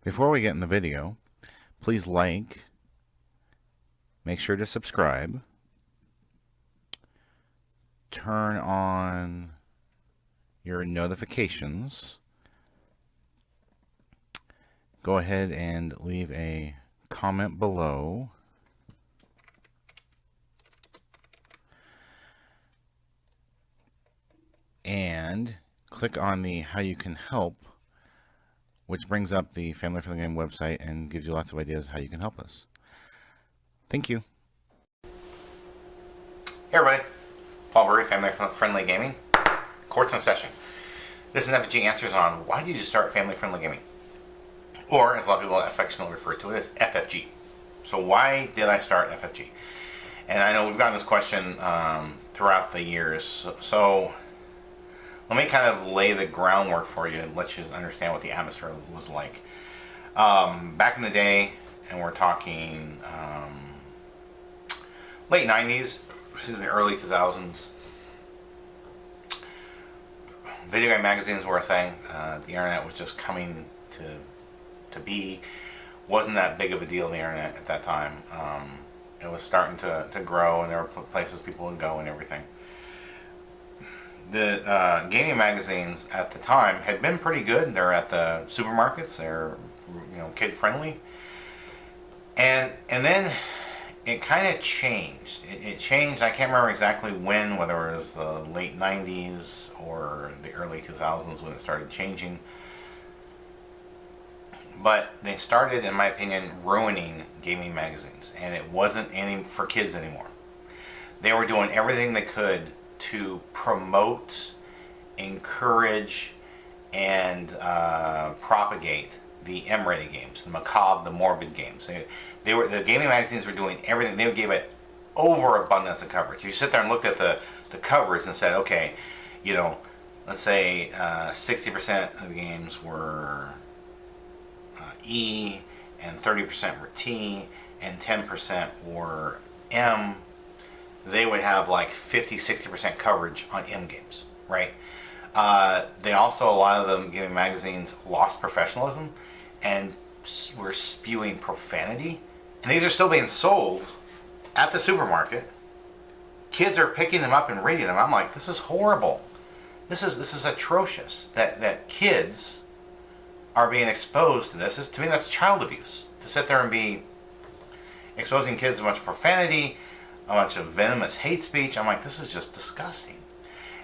Before we get in the video, please like, make sure to subscribe, turn on your notifications, go ahead and leave a comment below, and click on the How You Can Help, which brings up the Family Friendly Game website and gives you lots of ideas how you can help us. Thank you. Hey everybody, Paul Burry, Family Friendly Gaming. Court's in session. This is FFG Answers on why did you start Family Friendly Gaming? Or, as a lot of people affectionately refer to it, as FFG. So why did I start FFG? And I know we've gotten this question throughout the years. So let me kind of lay the groundwork for you and let you understand what the atmosphere was like. Back in the day, and we're talking late 90s, early 2000s, video game magazines were a thing. The internet was just coming to be. Wasn't that big of a deal, the internet at that time. It was starting to grow, and there were places people would go and everything. The gaming magazines at the time had been pretty good. They're at the supermarkets. They're, kid friendly. And then it kind of changed. It changed. I can't remember exactly when, whether it was the late 90s or the early 2000s when it started changing. But they started, in my opinion, ruining gaming magazines, and it wasn't any for kids anymore. They were doing everything they could to promote, encourage, and propagate the M-rated games, the macabre, the morbid games. The gaming magazines were doing everything. They gave it overabundance of coverage. You sit there and looked at the coverage and said, okay, let's say 60% of the games were E, and 30% were T, and 10% were M. They would have like 50-60% coverage on M games, right? They also, a lot of them gaming magazines lost professionalism and were spewing profanity, and these are still being sold at the supermarket. Kids are picking them up and reading them. I'm like, this is horrible. This is atrocious that kids are being exposed to this. To me, that's child abuse, to sit there and be exposing kids to a bunch of profanity, a bunch of venomous hate speech. I'm like, this is just disgusting.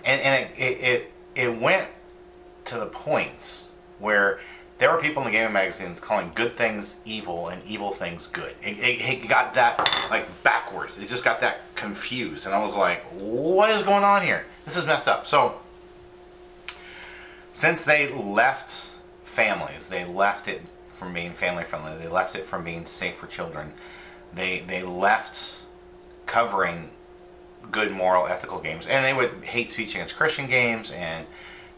And it went to the point where there were people in the gaming magazines calling good things evil and evil things good. It got that like backwards. It just got that confused, and I was like, what is going on here? This is messed up. So since they left families, they left it from being family friendly, they left it from being safe for children, they left covering good moral ethical games, and they would hate speech against Christian games and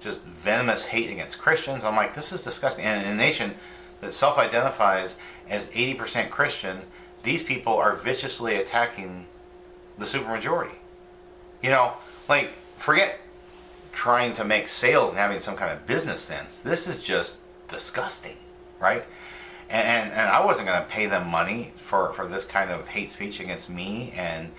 just venomous hate against Christians. I'm like, this is disgusting. And in a nation that self-identifies as 80% Christian, these people are viciously attacking the supermajority. Like, forget trying to make sales and having some kind of business sense. This is just disgusting, right? And I wasn't going to pay them money for this kind of hate speech against me and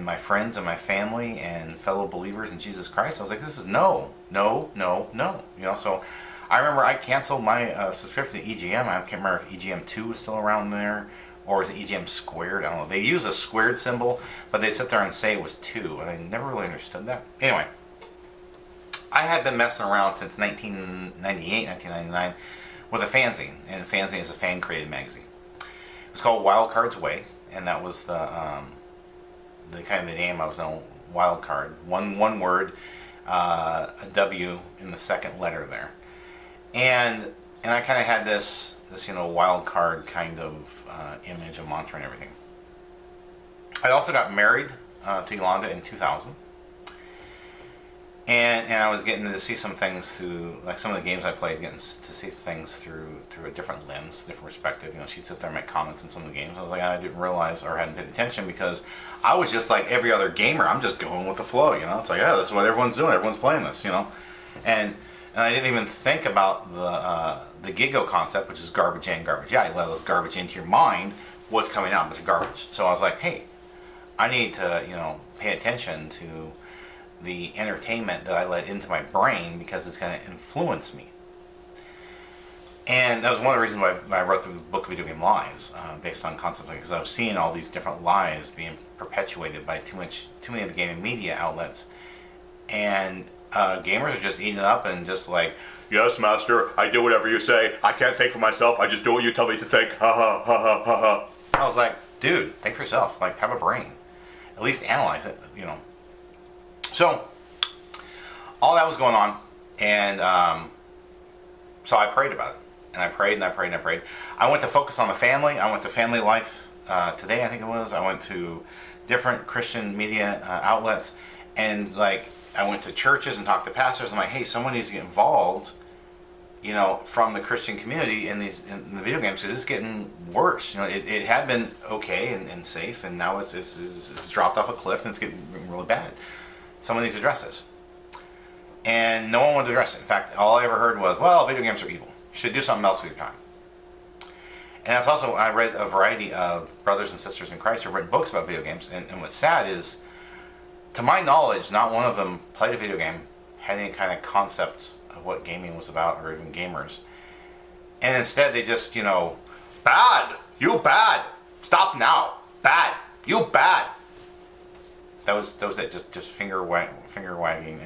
my friends and my family and fellow believers in Jesus Christ. I was like, this is no. So I remember I canceled my subscription to EGM. I can't remember if EGM 2 was still around there, or is it EGM squared? I don't know. They use a squared symbol, but they sit there and say it was 2, and I never really understood that. Anyway, I had been messing around since 1998, 1999 with a fanzine, and a fanzine is a fan-created magazine. It was called Wild Card's Way, and that was the kind of the name I was known. Wild Card, one word, a W in the second letter there, and I kind of had this wild card kind of image, a mantra, and everything. I also got married to Yolanda in 2000. And I was getting to see some things through, like some of the games I played, getting to see things through a different lens, different perspective. She'd sit there and make comments in some of the games. I was like, I didn't realize or hadn't paid attention because I was just like every other gamer. I'm just going with the flow, It's like, that's what everyone's doing. Everyone's playing this, And I didn't even think about the Gigo concept, which is garbage in, garbage out. You let this garbage into your mind, what's coming out, a bunch of garbage. So I was like, hey, I need to, pay attention to the entertainment that I let into my brain because it's going to influence me. And that was one of the reasons why I wrote the book Video Game Lies, based on concepts, because I was seeing all these different lies being perpetuated by too many of the gaming media outlets, and gamers are just eating it up and just like, yes, master, I do whatever you say. I can't think for myself. I just do what you tell me to think. Ha ha ha ha ha ha. I was like, dude, think for yourself. Like, have a brain. At least analyze it. So all that was going on, and so I prayed about it. And I prayed and I prayed and I prayed. I went to Focus on the Family. I went to Family Life Today, I think it was. I went to different Christian media outlets, and like I went to churches and talked to pastors. I'm like, hey, someone needs to get involved, from the Christian community in the video games, because it's getting worse. It had been okay and safe, and now it's dropped off a cliff and it's getting really bad. Someone needs to address this. And no one wanted to address it. In fact, all I ever heard was, well, video games are evil. You should do something else with your time. And that's also, I read a variety of brothers and sisters in Christ who have written books about video games, and what's sad is, to my knowledge, not one of them played a video game, had any kind of concept of what gaming was about, or even gamers. And instead they just, bad, you bad, stop now, bad, you bad. That was it, just finger wagging,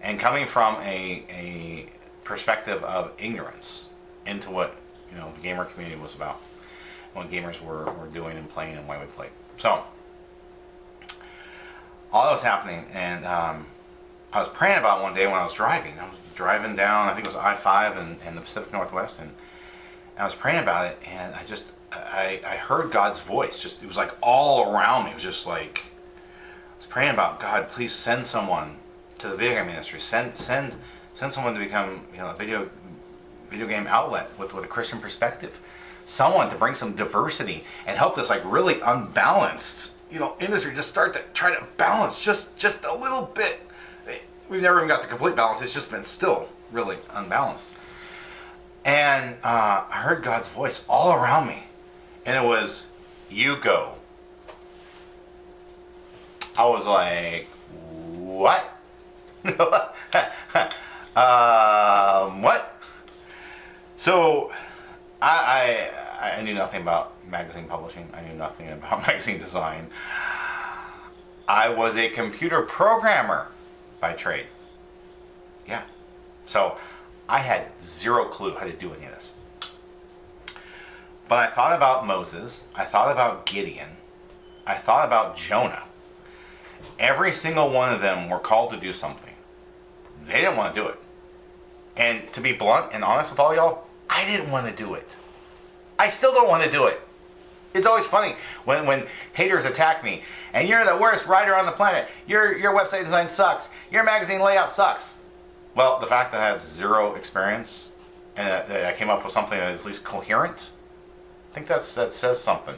and coming from a perspective of ignorance into what the gamer community was about, what gamers were doing and playing, and why we played. So all that was happening, and I was praying about it one day when I was driving. I was driving down, I think it was I-5 in the Pacific Northwest, and I was praying about it, and I heard God's voice. It was like all around me. It was just like, I was praying about, God, please send someone to the video game industry. Send someone to become, a video game outlet with a Christian perspective. Someone to bring some diversity and help this like really unbalanced, industry just start to try to balance just a little bit. We've never even got the complete balance. It's just been still really unbalanced. And I heard God's voice all around me, and it was, you go. I was like, what? What? So I knew nothing about magazine publishing. I knew nothing about magazine design. I was a computer programmer by trade. Yeah. So I had zero clue how to do any of this. But I thought about Moses. I thought about Gideon. I thought about Jonah. Every single one of them were called to do something. They didn't want to do it. And to be blunt and honest with all y'all, I didn't want to do it. I still don't want to do it. It's always funny when haters attack me, and you're the worst writer on the planet. Your website design sucks. Your magazine layout sucks. Well, the fact that I have zero experience and that I came up with something that is at least coherent, I think that says something.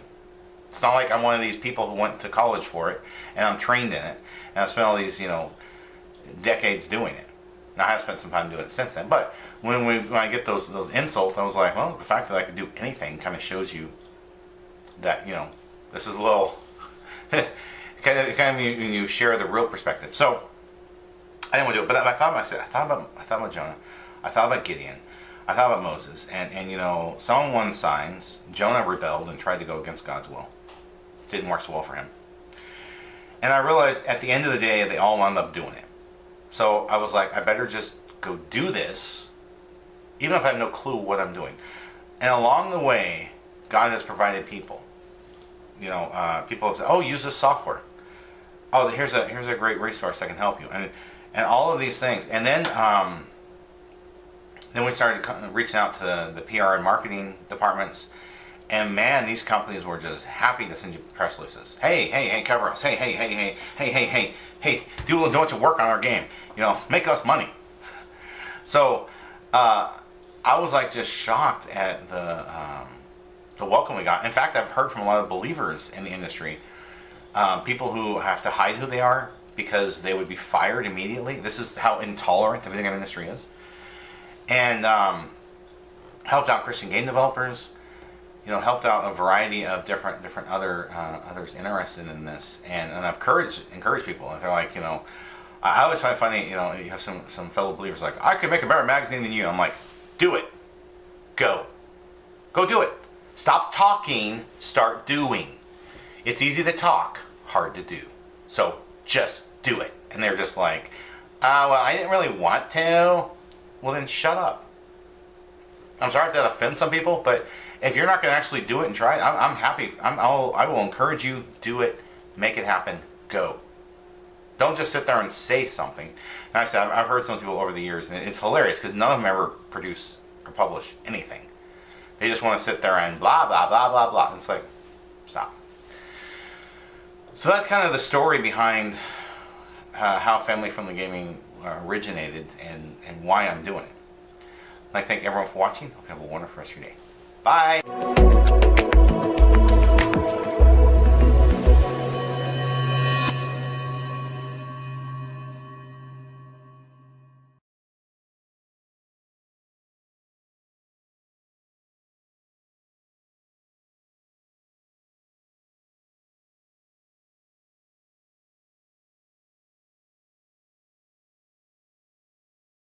It's not like I'm one of these people who went to college for it and I'm trained in it and I've spent all these decades doing it. Now I have spent some time doing it since then, but when I get those insults, I was like, well, the fact that I could do anything kind of shows you that this is a little kind of when you share the real perspective. So I didn't want to do it, but I thought about Jonah, I thought about Gideon, I thought about Moses, and someone won signs. Jonah rebelled and tried to go against God's will. Didn't work so well for him. And I realized at the end of the day, they all wound up doing it. So I was like, I better just go do this, even if I have no clue what I'm doing. And along the way, God has provided people. People have said, oh, use this software. Oh, here's a great resource that can help you. And all of these things. And then we started reaching out to the PR and marketing departments. And man, these companies were just happy to send you press releases. Hey, cover us. Hey, do a bunch of work on our game. Make us money. So I was like just shocked at the welcome we got. In fact, I've heard from a lot of believers in the industry, people who have to hide who they are because they would be fired immediately. This is how intolerant the video game industry is. And helped out Christian game developers, helped out a variety of different other others interested in this, and I've encouraged people. If they're like, I always find it funny, you have some fellow believers like, I could make a better magazine than you. I'm like, do it, go do it. Stop talking, start doing. It's easy to talk, hard to do. So just do it. And they're just like, well, I didn't really want to. Well, then shut up. I'm sorry if that offends some people, but if you're not going to actually do it and try it, I'm happy. I will encourage you, do it, make it happen, go. Don't just sit there and say something. And like I said, I've heard some people over the years, and it's hilarious because none of them ever produce or publish anything. They just want to sit there and blah, blah, blah, blah, blah. And it's like, stop. So that's kind of the story behind how family-friendly gaming originated and why I'm doing it. I'd like to thank everyone for watching. Hope you have a wonderful rest of your day. Bye!